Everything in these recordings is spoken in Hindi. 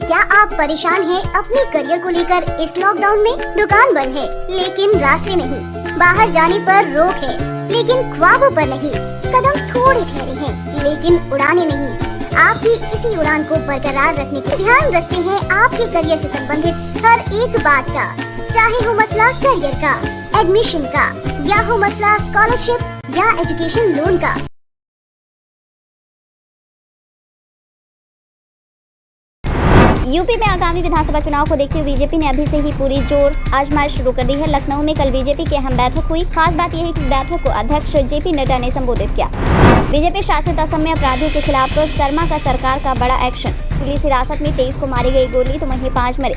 क्या आप परेशान हैं अपने करियर को लेकर? इस लॉकडाउन में दुकान बंद है लेकिन रास्ते नहीं, बाहर जाने पर रोक है लेकिन ख्वाबों पर नहीं, कदम थोड़े ठहरे हैं लेकिन उड़ाने नहीं। आपकी इसी उड़ान को बरकरार रखने के ध्यान रखते हैं आपके करियर से संबंधित हर एक बात का, चाहे हो मसला करियर का, एडमिशन का, या हो मसला स्कॉलरशिप या एजुकेशन लोन का। यूपी में आगामी विधानसभा चुनाव को देखते हुए बीजेपी ने अभी से ही पूरी जोर आजमाइश शुरू कर दी है। लखनऊ में कल बीजेपी की अहम बैठक हुई। खास बात यह है कि इस बैठक को अध्यक्ष जेपी नड्डा ने संबोधित किया। बीजेपी शासित असम में अपराधियों के खिलाफ शर्मा का सरकार का बड़ा एक्शन। पुलिस हिरासत में 23 को मारी गई गोली तो वहीं 5 मरे।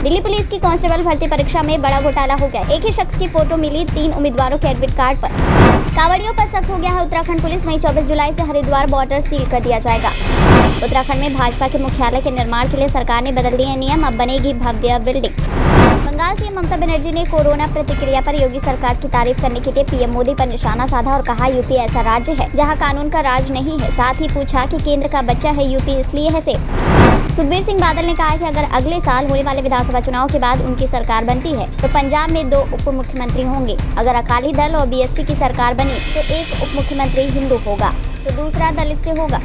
दिल्ली पुलिस की कांस्टेबल भर्ती परीक्षा में बड़ा घोटाला हो गया। एक ही शख्स की फोटो मिली 3 उम्मीदवारों के एडमिट कार्ड पर। कांवड़ियों पर सख्त हो गया है उत्तराखंड पुलिस। वहीं 24 जुलाई से हरिद्वार बॉर्डर सील कर दिया जाएगा। उत्तराखंड में भाजपा के मुख्यालय के निर्माण के लिए सरकार ने बदल दिए नियम, अब बनेगी भव्य बिल्डिंग। बंगाल सीएम ममता बनर्जी ने कोरोना प्रतिक्रिया पर योगी सरकार की तारीफ करने के लिए पीएम मोदी पर निशाना साधा और कहा यूपी ऐसा राज्य है जहां कानून का राज नहीं है। साथ ही पूछा कि केंद्र का बच्चा है यूपी इसलिए है सेफ। सुखबीर सिंह बादल ने कहा कि अगर अगले साल होने वाले विधानसभा चुनाव के बाद उनकी सरकार बनती है तो पंजाब में 2 उप मुख्यमंत्री होंगे। अगर अकाली दल और बीएसपी की सरकार बनी तो एक उप मुख्यमंत्री हिंदू होगा तो दूसरा दलित से होगा।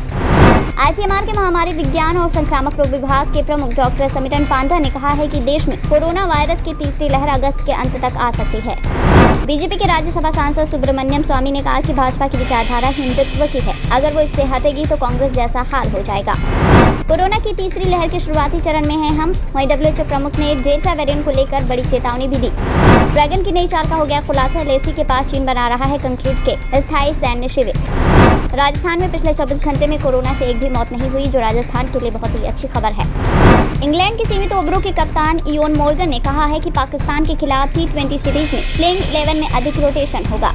आईसीएमआर के महामारी विज्ञान और संक्रामक रोग विभाग के प्रमुख डॉक्टर समिरन पांडा ने कहा है कि देश में कोरोना वायरस की तीसरी लहर अगस्त के अंत तक आ सकती है। बीजेपी के राज्यसभा सांसद सुब्रमण्यम स्वामी ने कहा कि भाजपा की विचारधारा हिंदुत्व की है, अगर वो इससे हटेगी तो कांग्रेस जैसा हाल हो जाएगा। कोरोना की तीसरी लहर के शुरुआती चरण में हैं हम। वहीं WHO प्रमुख ने डेल्टा वेरिएंट को लेकर बड़ी चेतावनी भी दी। ड्रैगन की नई चाल का हो गया खुलासा। लेसी के पास चीन बना रहा है कंक्रीट के स्थायी सैन्य शिविर। राजस्थान में पिछले 24 घंटे में कोरोना से एक भी मौत नहीं हुई, जो राजस्थान के लिए बहुत ही अच्छी खबर है। इंग्लैंड के सीमित ओवरों के कप्तान इयोन मोर्गन ने कहा है कि पाकिस्तान के खिलाफ T20 सीरीज में प्लेइंग 11 में अधिक रोटेशन होगा।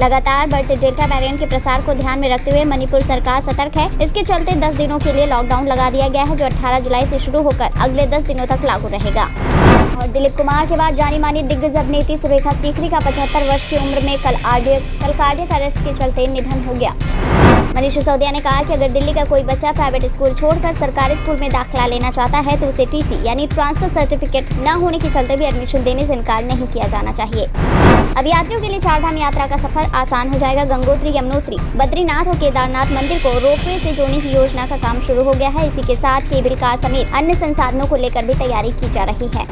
लगातार बढ़ते डेल्टा वेरिएंट के प्रसार को ध्यान में रखते हुए मणिपुर सरकार सतर्क है। इसके चलते 10 दिनों के लिए लॉकडाउन लगा दिया गया है, जो 18 जुलाई से शुरू होकर अगले 10 दिनों तक लागू रहेगा। और दिलीप कुमार के बाद जानी मानी दिग्गज अभिनेत्री सुरेखा सीकरी का 75 वर्ष की उम्र में कल कार्डियक अरेस्ट के चलते निधन हो गया। मनीष सिसोदिया ने कहा कि अगर दिल्ली का कोई बच्चा प्राइवेट स्कूल छोड़कर सरकारी स्कूल में दाखिला लेना चाहता है तो उसे टीसी यानी ट्रांसफर सर्टिफिकेट न होने के चलते भी एडमिशन देने से इनकार नहीं किया जाना चाहिए। अब यात्रियों के लिए 4 धाम यात्रा का सफर आसान हो जाएगा। गंगोत्री, यमुनोत्री, बद्रीनाथ और केदारनाथ मंदिर को रोपवे से जोड़ने की योजना का काम शुरू हो गया है। इसी के साथ केबल कार समेत अन्य संसाधनों को लेकर भी तैयारी की जा रही है।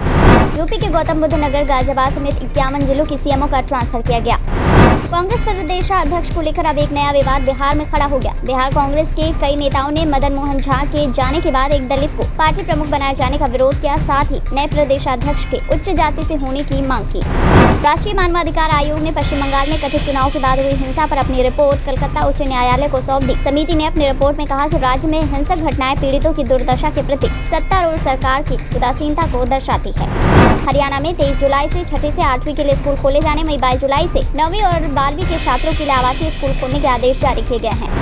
यूपी के गौतम बुद्ध नगर, गाजियाबाद समेत 51 जिलों की सीएमओ का ट्रांसफर किया गया। कांग्रेस प्रदेशाध्यक्ष को लेकर अब एक नया विवाद बिहार में खड़ा हो गया। बिहार कांग्रेस के कई नेताओं ने मदन मोहन झा के जाने के बाद एक दलित को पार्टी प्रमुख बनाए जाने का विरोध किया। साथ ही नए प्रदेशाध्यक्ष के उच्च जाति से होने की मांग की। राष्ट्रीय मानवाधिकार आयोग ने पश्चिम बंगाल में कथित चुनाव के बाद हुई हिंसा पर अपनी रिपोर्ट कलकत्ता उच्च न्यायालय को सौंप दी। समिति ने अपनी रिपोर्ट में कहा कि राज्य में हिंसक घटनाएं पीड़ितों की दुर्दशा के प्रति सत्तारूढ़ सरकार की उदासीनता को दर्शाती है। हरियाणा में 23 जुलाई से 6ठी से 8वीं के लिए स्कूल खोले जाने, वहीं 22 जुलाई से 9वीं और 12वीं के छात्रों के लिए आवासीय स्कूल खोलने के आदेश जारी किए गए हैं।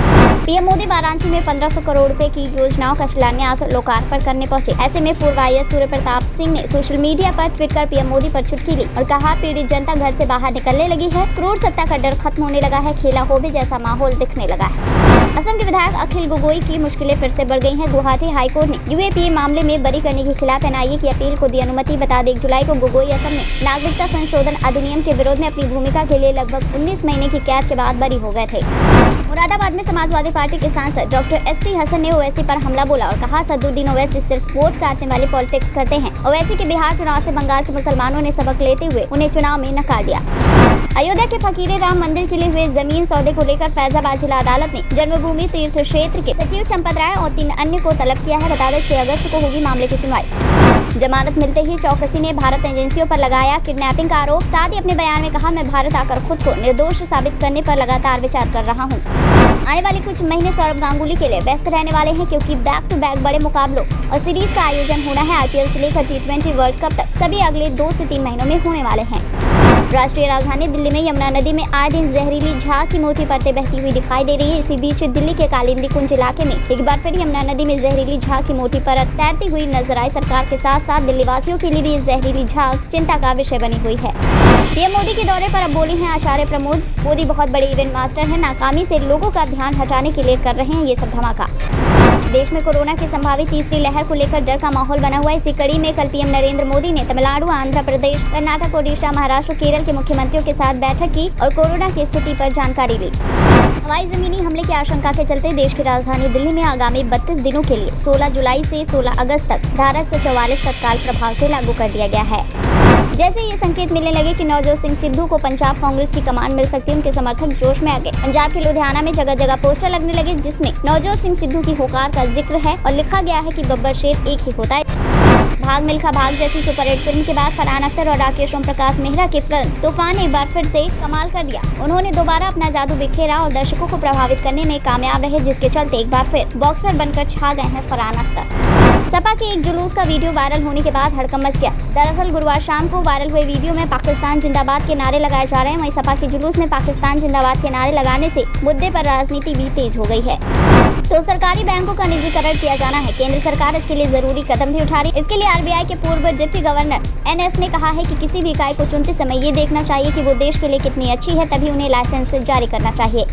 पीएम मोदी वाराणसी में 1500 करोड़ रुपए की योजनाओं का शिलान्यास और लोकार्पण करने पहुंचे। ऐसे में पूर्व आईएएस सूर्य प्रताप सिंह ने सोशल मीडिया पर ट्वीट कर पीएम मोदी पर चुटकी ली और कहा, पीड़ित जनता घर से बाहर निकलने लगी है, क्रूर सत्ता का डर खत्म होने लगा है, खेला होबे जैसा माहौल दिखने लगा है। असम के विधायक अखिल गोगोई की मुश्किलें फिर से बढ़ गई हैं। गुवाहाटी हाईकोर्ट ने यूएपीए मामले में बरी करने के खिलाफ एनआईए की अपील को दी अनुमति। बता दें 1 जुलाई को गोगोई असम में नागरिकता संशोधन अधिनियम के विरोध में अपनी भूमिका के लिए लगभग 19 महीने की कैद के बाद बरी हो गए थे। मुरादाबाद में समाजवादी पार्टी के सांसद डॉक्टर एसटी हसन ने ओवैसी पर हमला बोला और कहा, सदुद्दीन ओवैसी सिर्फ वोट काटने वाली पॉलिटिक्स करते हैं। ओवैसी के बिहार चुनाव से बंगाल के मुसलमानों ने सबक लेते हुए उन्हें चुनाव में नकार दिया। अयोध्या के फकीरे राम मंदिर के लिए हुए जमीन सौदे को लेकर फैजाबाद जिला अदालत ने जन्मभूमि तीर्थ क्षेत्र के सचिव चंपत राय और 3 अन्य को तलब किया है। बता दें 6 अगस्त को होगी मामले की सुनवाई। जमानत मिलते ही चौकसी ने भारत एजेंसियों पर लगाया किडनैपिंग का आरोप। साथ ही अपने बयान में कहा, मैं भारत आकर खुद को निर्दोष साबित करने पर लगातार विचार कर रहा हूँ। आने वाले कुछ महीने सौरभ गांगुली के लिए व्यस्त रहने वाले हैं, क्योंकि बैक टू बैक बड़े मुकाबलों और सीरीज का आयोजन होना है। आईपीएल से लेकर T20 वर्ल्ड कप तक सभी अगले 2 से 3 महीनों में होने वाले हैं। राष्ट्रीय राजधानी दिल्ली में यमुना नदी में आए दिन जहरीली झाग की मोटी परतें बहती हुई दिखाई दे रही है। इसी बीच दिल्ली के कालिंदी कुंज इलाके में एक बार फिर यमुना नदी में जहरीली झाग की मोटी परत तैरती हुई नजर आई। सरकार के साथ साथ दिल्ली वासियों के लिए भी जहरीली झाग चिंता का विषय बनी हुई है। पीएम मोदी के दौरे पर अब बोले हैं आचार्य प्रमोद, मोदी बहुत बड़े इवेंट मास्टर हैं, नाकामी से लोगों का ध्यान हटाने के लिए कर रहे हैं ये सब धमाका। देश में कोरोना की संभावित तीसरी लहर को लेकर डर का माहौल बना हुआ है। इसी कड़ी में कल पीएम नरेंद्र मोदी ने तमिलनाडु, आंध्र प्रदेश, कर्नाटक, ओडिशा, महाराष्ट्र, केरल के मुख्यमंत्रियों के साथ बैठक की और कोरोना की स्थिति पर जानकारी ली। हवाई जमीनी हमले की आशंका के चलते देश की राजधानी दिल्ली में आगामी 32 दिनों के लिए 16 जुलाई से 16 अगस्त तक धारा 144 तत्काल प्रभाव से लागू कर दिया गया है। जैसे ये संकेत मिलने लगे कि नवजोत सिंह सिद्धू को पंजाब कांग्रेस की कमान मिल सकती है, उनके समर्थक जोश में आ गए। पंजाब के लुधियाना में जगह जगह पोस्टर लगने लगे जिसमें नवजोत सिंह सिद्धू की होकार का जिक्र है और लिखा गया है कि बब्बर शेर एक ही होता है। भाग मिल्खा भाग जैसी सुपरहिट फिल्म के बाद फरहान अख्तर और राकेश ओम प्रकाश मेहरा की फिल्म तूफान एक बार फिर से कमाल कर दिया। उन्होंने दोबारा अपना जादू बिखेरा और दर्शकों को प्रभावित करने में कामयाब रहे, जिसके चलते एक बार फिर बॉक्सर बनकर छा गए हैं फरहान अख्तर। सपा के एक जुलूस का वीडियो वायरल होने के बाद हड़कंप मच गया। दरअसल गुरुवार शाम को वायरल हुए वीडियो में पाकिस्तान जिंदाबाद के नारे लगाए जा रहे हैं। वहीं सपा के जुलूस में पाकिस्तान जिंदाबाद के नारे लगाने से मुद्दे पर राजनीति भी तेज हो गई है। तो सरकारी बैंकों का निजीकरण किया जाना है। केंद्र सरकार इसके लिए जरूरी कदम भी उठा रही है। इसके लिए आरबीआई के पूर्व डिप्टी गवर्नर एनएस ने कहा है कि किसी भी इकाई को चुनते समय ये देखना चाहिए कि वो देश के लिए कितनी अच्छी है, तभी उन्हें लाइसेंस जारी करना चाहिए।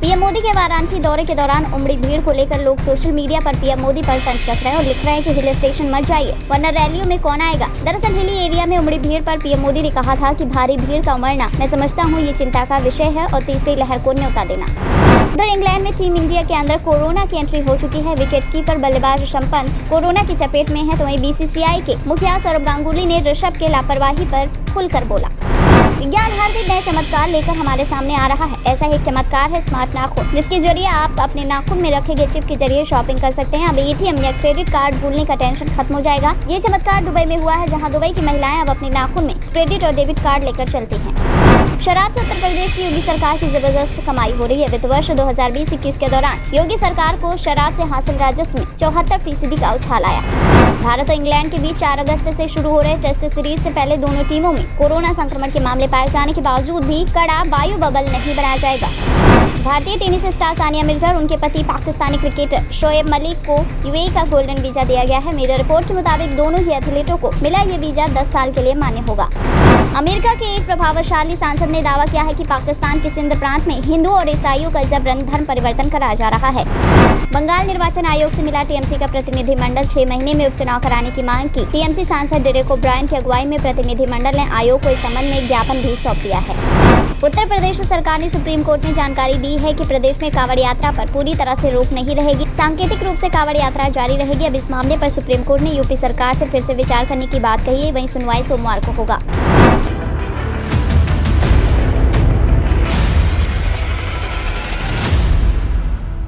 पीएम मोदी के वाराणसी दौरे के दौरान उमड़ी भीड़ को लेकर लोग सोशल मीडिया पर पीएम मोदी पर तंज कस रहे हैं और लिख रहे हैं कि हिल स्टेशन मत जाइए वरना रैलियों में कौन आएगा। दरअसल हिली एरिया में उमड़ी भीड़ पर पीएम मोदी ने कहा था कि भारी भीड़ का उमड़ना मैं समझता हूँ ये चिंता का विषय है और तीसरी लहर को न्योता देना। उधर इंग्लैंड में टीम इंडिया के अंदर कोरोना की एंट्री हो चुकी है। विकेटकीपर बल्लेबाज ऋषभ पंत कोरोना की चपेट में है, तो वहीं बीसीसीआई के मुखिया सौरभ गांगुली ने ऋषभ के लापरवाही पर खुलकर बोला। विज्ञान हर दिन नए चमत्कार लेकर हमारे सामने आ रहा है। ऐसा ही एक चमत्कार है स्मार्ट नाखून, जिसके जरिए आप अपने नाखून में रखे गए चिप के जरिए शॉपिंग कर सकते हैं। अब एटीएम या क्रेडिट कार्ड भूलने का टेंशन खत्म हो जाएगा। ये चमत्कार दुबई में हुआ है, जहां दुबई की महिलाएं अब अपने नाखून में क्रेडिट और डेबिट कार्ड लेकर चलती हैं। शराब से उत्तर प्रदेश की योगी सरकार की जबरदस्त कमाई हो रही है। वित्त वर्ष 2020-21 के दौरान योगी सरकार को शराब से हासिल राजस्व में 74% का उछाल आया। भारत और इंग्लैंड के बीच 4 अगस्त से शुरू हो रहे टेस्ट सीरीज से पहले दोनों टीमों में कोरोना संक्रमण के मामले पाए जाने के बावजूद भी कड़ा वायु बबल नहीं बनाया जाएगा। भारतीय टेनिस स्टार सानिया मिर्जा और उनके पति पाकिस्तानी क्रिकेटर शोएब मलिक को यूएई का गोल्डन वीजा दिया गया है। मीडिया रिपोर्ट के मुताबिक दोनों ही एथलीटों को मिला ये वीजा 10 साल के लिए मान्य होगा। अमेरिका के एक प्रभावशाली सांसद ने दावा किया है कि पाकिस्तान के सिंध प्रांत में हिंदुओं और ईसाइयों का जबरन धर्म परिवर्तन कराया जा रहा है। बंगाल निर्वाचन आयोग से मिला टीएमसी का प्रतिनिधिमंडल 6 महीने में उपचुनाव कराने की मांग की। टीएमसी सांसद डेरेक ओब्रायन की अगुवाई में प्रतिनिधिमंडल ने आयोग को इस संबंध में एक ज्ञापन भी सौंप दिया है। उत्तर प्रदेश सरकार ने सुप्रीम कोर्ट में जानकारी दी है कि प्रदेश में कांवड़ यात्रा पर पूरी तरह से रोक नहीं रहेगी। सांकेतिक रूप से कांवड़ यात्रा जारी रहेगी। अब इस मामले पर सुप्रीम कोर्ट ने यूपी सरकार से फिर से विचार करने की बात कही है। वहीं सुनवाई सोमवार को होगा।